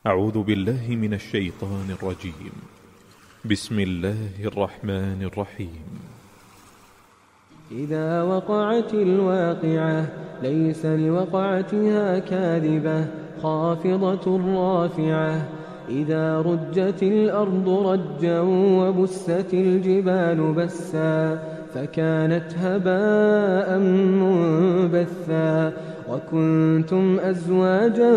أعوذ بالله من الشيطان الرجيم. بسم الله الرحمن الرحيم. إذا وقعت الواقعة ليس لوقعتها كاذبة خافضة رافعة. إذا رجت الأرض رجا وبست الجبال بسا فكانت هباء منبثا. وكنتم أزواجا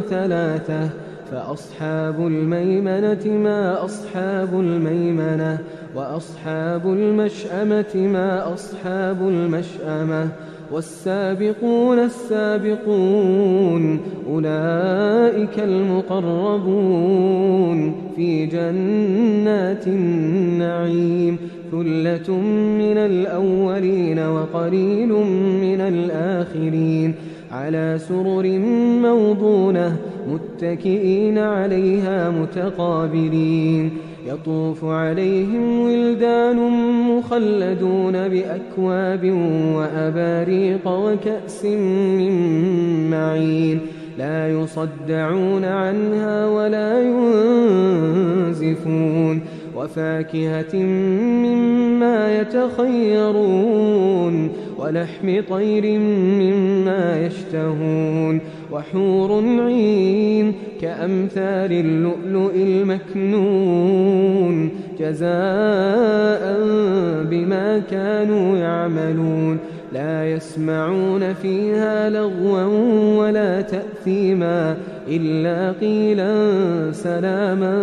ثلاثة فأصحاب الميمنة ما أصحاب الميمنة وأصحاب المشأمة ما أصحاب المشأمة. والسابقون السابقون أولئك المقربون في جنات النعيم. ثلة من الأولين وقليل من الآخرين. على سرر موضونة متكئين عليها متقابلين. يطوف عليهم ولدان مخلدون بأكواب وأباريق وكأس من معين. لا يصدعون عنها ولا ينزفون. وفاكهة مما يتخيرون ولحم طير مما يشتهون. وحور عين كأمثال اللؤلؤ المكنون جزاء بما كانوا يعملون. لا يسمعون فيها لغوا ولا تأثيما إلا قيلا سلاما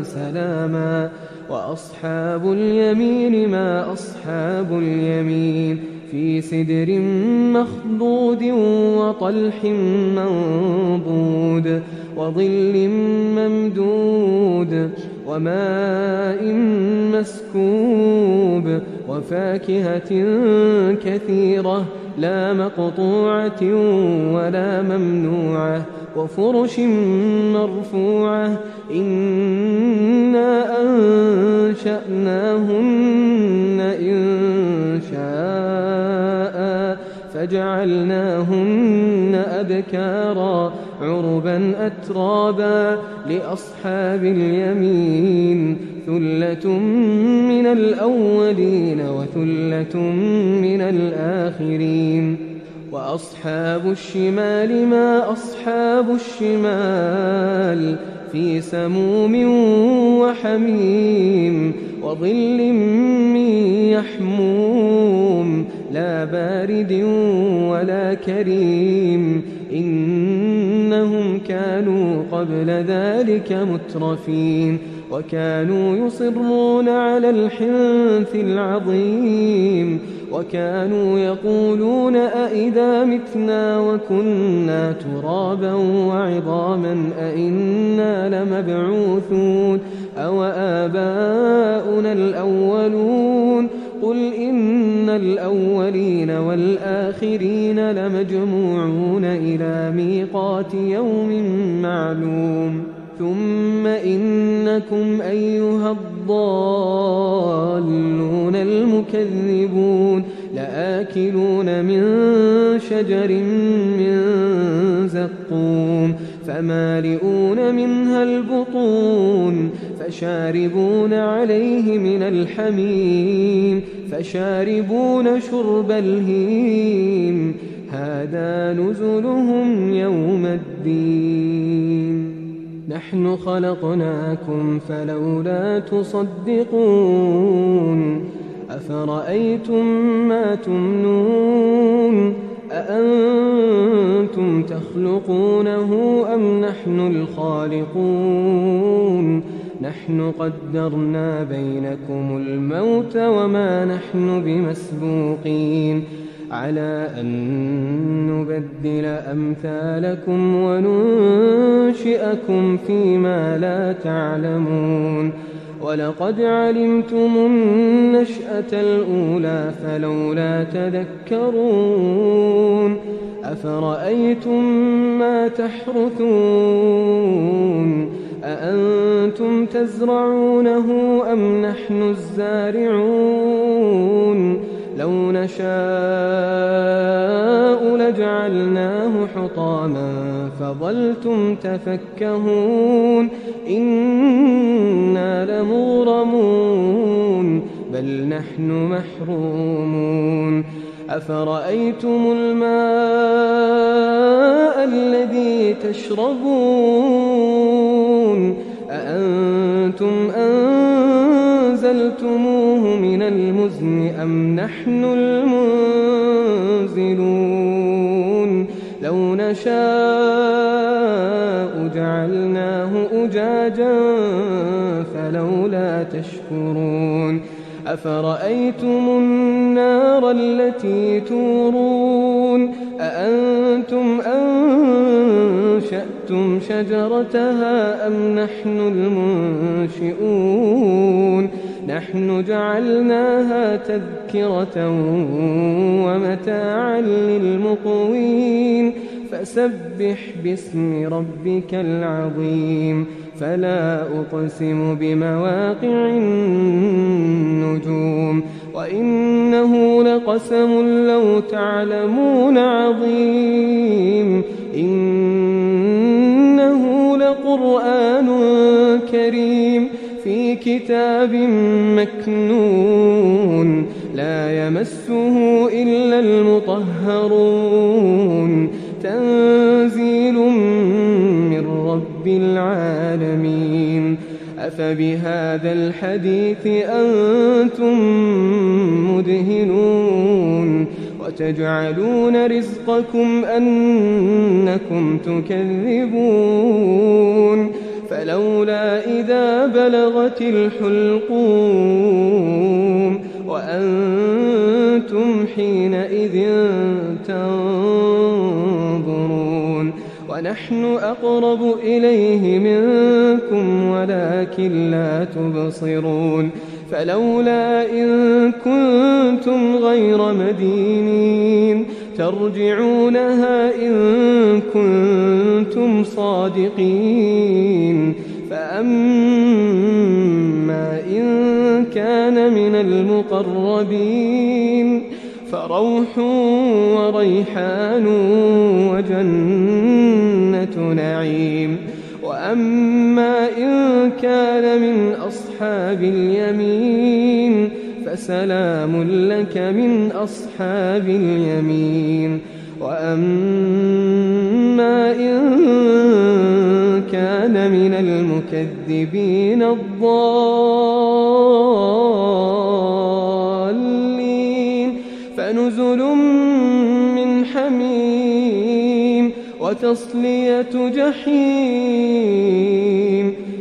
سلاما. وأصحاب اليمين ما أصحاب اليمين. في سدر مخضود وطلح منضود وظل ممدود وماء مسكوب. وفاكهة كثيرة لا مقطوعة ولا ممنوعة. وفرش مرفوعة. إنا أنشأناهن إنشاء فجعلناهن أبكارا عربا أترابا. لأصحاب اليمين ثلة من الأولين وثلة من الآخرين. وأصحاب الشمال ما أصحاب الشمال. في سموم وحميم وظل من يحموم لا بارد ولا كريم. إنهم كانوا قبل ذلك مترفين وكانوا يصرون على الحنث العظيم. وكانوا يقولون أئذا متنا وكنا ترابا وعظاما أئنا لمبعوثون أو آباؤنا الأولون. قل إن الأولين والآخرين لمجموعون إلى ميقات يوم معلوم. ثم إنكم أيها الضالون المكذبون لآكلون من شجر من زقوم فمالئون منها البطون فشاربون عليه من الحميم فشاربون شرب الهيم. هذا نزلهم يوم الدين. نحن خلقناكم فلولا تصدقون. أفرأيتم ما تمنون أأنتم تخلقونه أم نحن الخالقون. نحن قدرنا بينكم الموت وما نحن بمسبوقين على أن نبدل أمثالكم وننشئكم فيما لا تعلمون. ولقد علمتم النشأة الأولى فلولا تذكرون. أفرأيتم ما تحرثون أأنتم تزرعونه أم نحن الزارعون. لو نشاء لجعلناه حطاما فظلتم تفكهون إنا لمغرمون بل نحن محرومون أفرأيتم الماء الذي تشربون أأنتم أنزلتموه من المزن أم نحن المنزلون لو نشاء جعلناه أجاجا فلولا تشكرون أفرأيتم النار التي تورون أأنتم أنشأتم شجرتها أم نحن المنشئون نحن جعلناها تذكرة ومتاعا للمقوين فسبح باسم ربك العظيم فلا أقسم بمواقع النجوم وإنه لقسم لو تعلمون عظيم إنه لقرآن كريم في كتاب مكنون لا يمسه إلا المطهرون تنزيل من رب العالمين أفبهذا الحديث أنتم مدهنون وتجعلون رزقكم أنكم تكذبون فلولا إذا بلغت الحلقوم وأنتم حينئذ تنظرون ونحن أقرب إليه منكم ولكن لا تبصرون فلولا إن كنتم غير مدينين ترجعونها إن كنتم صادقين فأما إن كان من المقربين فروح وريحان وجنة نعيم وأما إن كان من أصحاب اليمين فسلام لك من أصحاب اليمين وأما إن كان من المكذبين الضالين فنزل من حميم وتصلية جحيم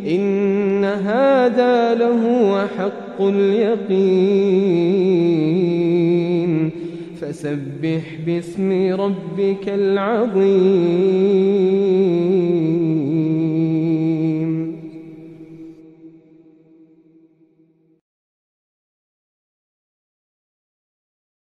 إن هذا لهو حق اليقين فسبح باسم ربك العظيم